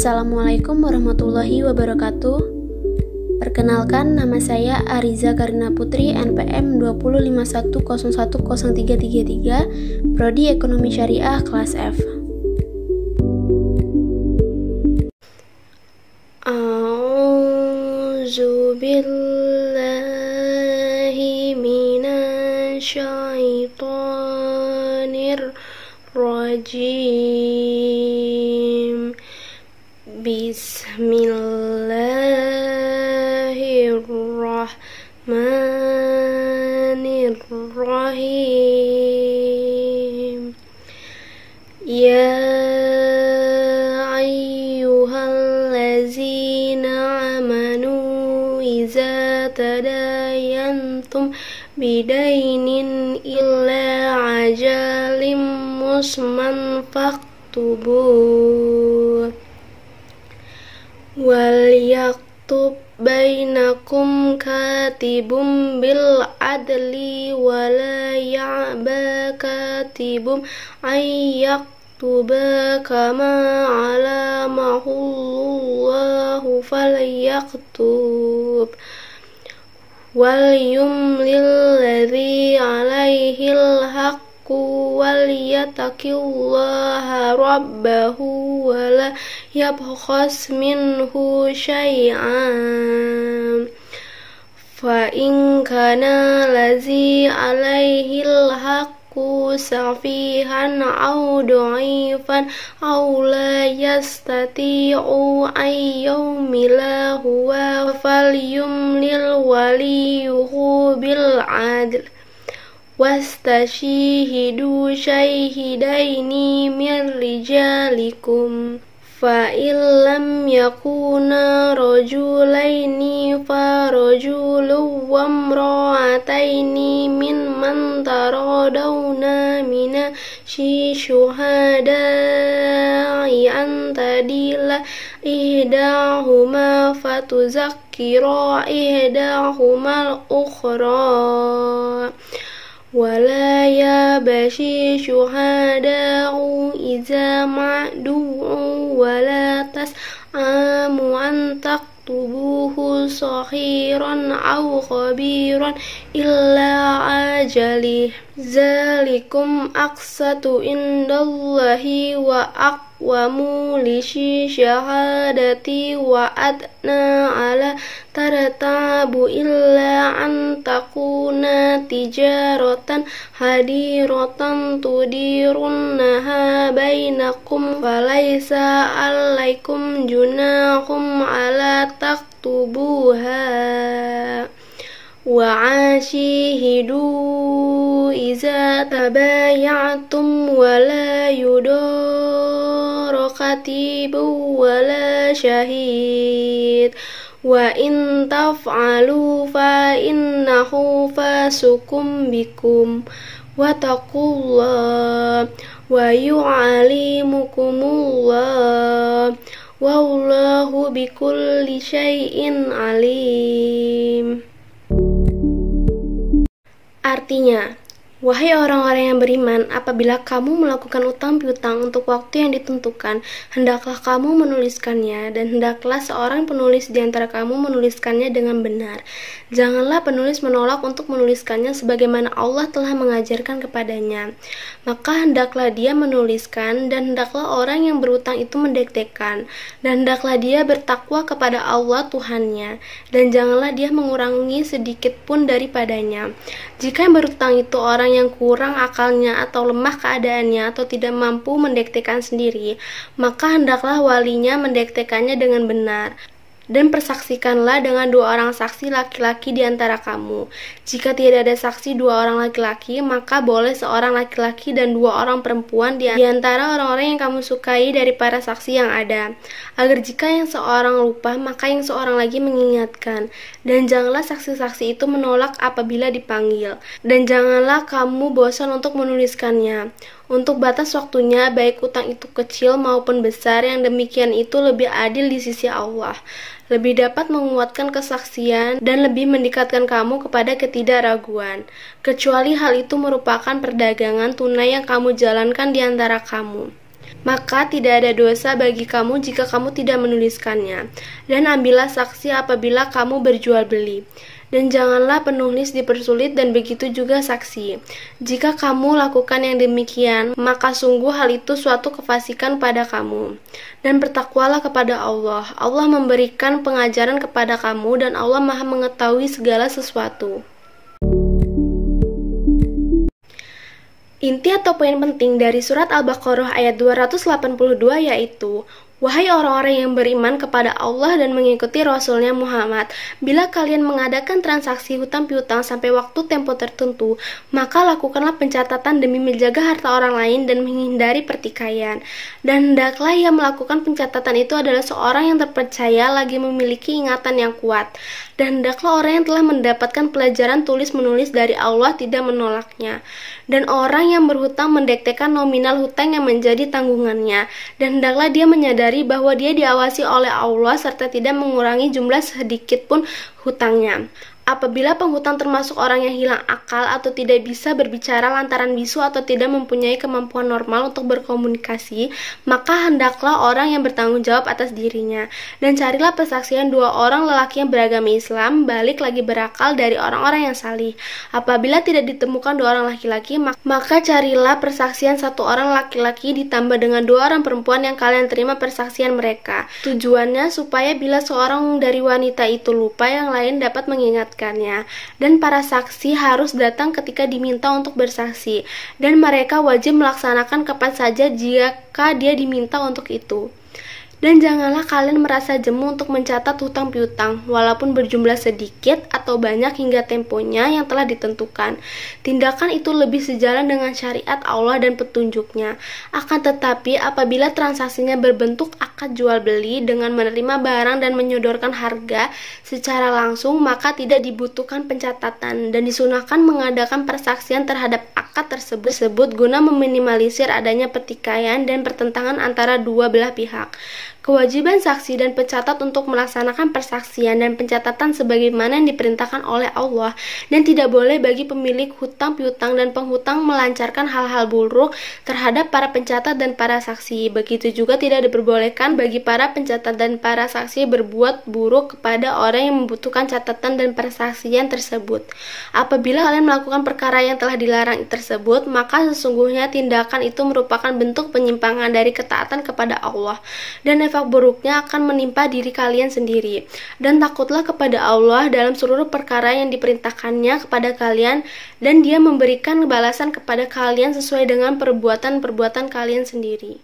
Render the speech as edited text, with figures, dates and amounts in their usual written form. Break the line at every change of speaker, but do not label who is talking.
Assalamualaikum warahmatullahi wabarakatuh. Perkenalkan, nama saya Ariza Karina Putri, NPM 20510103333, Prodi Ekonomi Syariah kelas F. A'udzu billahi minasyaitonir rajim. Bismillahirrahmanirrahim. Ya ayyuhallazina amanu iza tadayantum bidainin illa ajalim musman faktubuh wal yaktub bainakum katibum bil adli wala ya'ba katibum ayyaktuba kama alamahullahu falyaktub wal yumlil ladzi alaihil haqqu wal yattaqillaha rabbahu wala yabkhas minhu syai'an fa in kana lazi alaihil haqqu safihan aw dha'ifan aw la yastati'u ayyumila huwa falyumlil waliyuhu bil adl wastashihidu syahidaini min rijalikum fa illam yakuna rajulaini fa rajulun wa imra'ataini mimman taradawna mina syuhada'i an tadila ihdahuma fatuzakkira ihdahumal ukhra wala yabashi syuhada'u iza ma'du'u wala tas'amu an taktubuhu sahiran aw khabiran illa ajalih zalikum aqsatu indallahi wa aqwamu lisyahadati wa adna ala tartabu illa an takuna tijaratan hadiratan tudirunnaha bainakum falaysa alaikum junahum ala taktubuha wa ashihidu iza tabayatum wa la yudara katibu wa la syahid wa in taf'alu fa innahu fasukum bikum wa taqullah wa yu'alimukumullah wallahu bikulli syai'in alim. Artinya, wahai orang-orang yang beriman, apabila kamu melakukan utang piutang untuk waktu yang ditentukan, hendaklah kamu menuliskannya, dan hendaklah seorang penulis di antara kamu menuliskannya dengan benar. Janganlah penulis menolak untuk menuliskannya sebagaimana Allah telah mengajarkan kepadanya. Maka hendaklah dia menuliskan, dan hendaklah orang yang berutang itu mendektekan, dan hendaklah dia bertakwa kepada Allah Tuhannya, dan janganlah dia mengurangi sedikit pun daripadanya. Jika yang berutang itu orang yang kurang akalnya atau lemah keadaannya atau tidak mampu mendektekan sendiri, maka hendaklah walinya mendektekannya dengan benar. Dan persaksikanlah dengan 2 orang saksi laki-laki di antara kamu. Jika tidak ada saksi 2 orang laki-laki, maka boleh seorang laki-laki dan 2 orang perempuan di antara orang-orang yang kamu sukai dari para saksi yang ada. Agar jika yang seorang lupa, maka yang seorang lagi mengingatkan. Dan janganlah saksi-saksi itu menolak apabila dipanggil. Dan janganlah kamu bosan untuk menuliskannya. Untuk batas waktunya, baik utang itu kecil maupun besar, yang demikian itu lebih adil di sisi Allah. lebih dapat menguatkan kesaksian dan lebih mendekatkan kamu kepada ketidakraguan, kecuali hal itu merupakan perdagangan tunai yang kamu jalankan di antara kamu. Maka tidak ada dosa bagi kamu jika kamu tidak menuliskannya. Dan ambillah saksi apabila kamu berjual beli. Dan janganlah penulis dipersulit dan begitu juga saksi. Jika kamu lakukan yang demikian, maka sungguh hal itu suatu kefasikan pada kamu. Dan bertakwalah kepada Allah. Allah memberikan pengajaran kepada kamu dan Allah Maha mengetahui segala sesuatu. Inti atau poin penting dari surat Al-Baqarah ayat 282 yaitu, wahai orang-orang yang beriman kepada Allah dan mengikuti Rasulnya Muhammad, bila kalian mengadakan transaksi hutang piutang sampai waktu tempo tertentu, maka lakukanlah pencatatan demi menjaga harta orang lain dan menghindari pertikaian. Dan hendaklah yang melakukan pencatatan itu adalah seorang yang terpercaya lagi memiliki ingatan yang kuat. Dan hendaklah orang yang telah mendapatkan pelajaran tulis-menulis dari Allah tidak menolaknya. Dan orang yang berhutang mendektekan nominal hutang yang menjadi tanggungannya. Dan hendaklah dia menyadari bahwa dia diawasi oleh Allah serta tidak mengurangi jumlah sedikit pun hutangnya. Apabila penghutang termasuk orang yang hilang akal atau tidak bisa berbicara lantaran bisu atau tidak mempunyai kemampuan normal untuk berkomunikasi, maka hendaklah orang yang bertanggung jawab atas dirinya. Dan carilah persaksian dua orang lelaki yang beragama Islam, balik lagi berakal dari orang-orang yang salih. Apabila tidak ditemukan dua orang laki-laki, maka carilah persaksian satu orang laki-laki ditambah dengan dua orang perempuan yang kalian terima persaksian mereka. Tujuannya supaya bila seorang dari wanita itu lupa, yang lain dapat mengingatkan. Dan para saksi harus datang ketika diminta untuk bersaksi, dan mereka wajib melaksanakan kapan saja jika dia diminta untuk itu. Dan janganlah kalian merasa jemu untuk mencatat hutang piutang, walaupun berjumlah sedikit atau banyak hingga temponya yang telah ditentukan. Tindakan itu lebih sejalan dengan syariat Allah dan petunjuknya. Akan tetapi, apabila transaksinya berbentuk akad jual beli dengan menerima barang dan menyodorkan harga secara langsung, maka tidak dibutuhkan pencatatan dan disunahkan mengadakan persaksian terhadap akad tersebut guna meminimalisir adanya pertikaian dan pertentangan antara dua belah pihak. Kewajiban saksi dan pencatat untuk melaksanakan persaksian dan pencatatan sebagaimana yang diperintahkan oleh Allah, dan tidak boleh bagi pemilik hutang piutang dan penghutang melancarkan hal-hal buruk terhadap para pencatat dan para saksi. Begitu juga tidak diperbolehkan bagi para pencatat dan para saksi berbuat buruk kepada orang yang membutuhkan catatan dan persaksian tersebut. Apabila kalian melakukan perkara yang telah dilarang tersebut, maka sesungguhnya tindakan itu merupakan bentuk penyimpangan dari ketaatan kepada Allah, dan efek buruknya akan menimpa diri kalian sendiri. Dan takutlah kepada Allah dalam seluruh perkara yang diperintahkannya kepada kalian, dan Dia memberikan balasan kepada kalian sesuai dengan perbuatan-perbuatan kalian sendiri.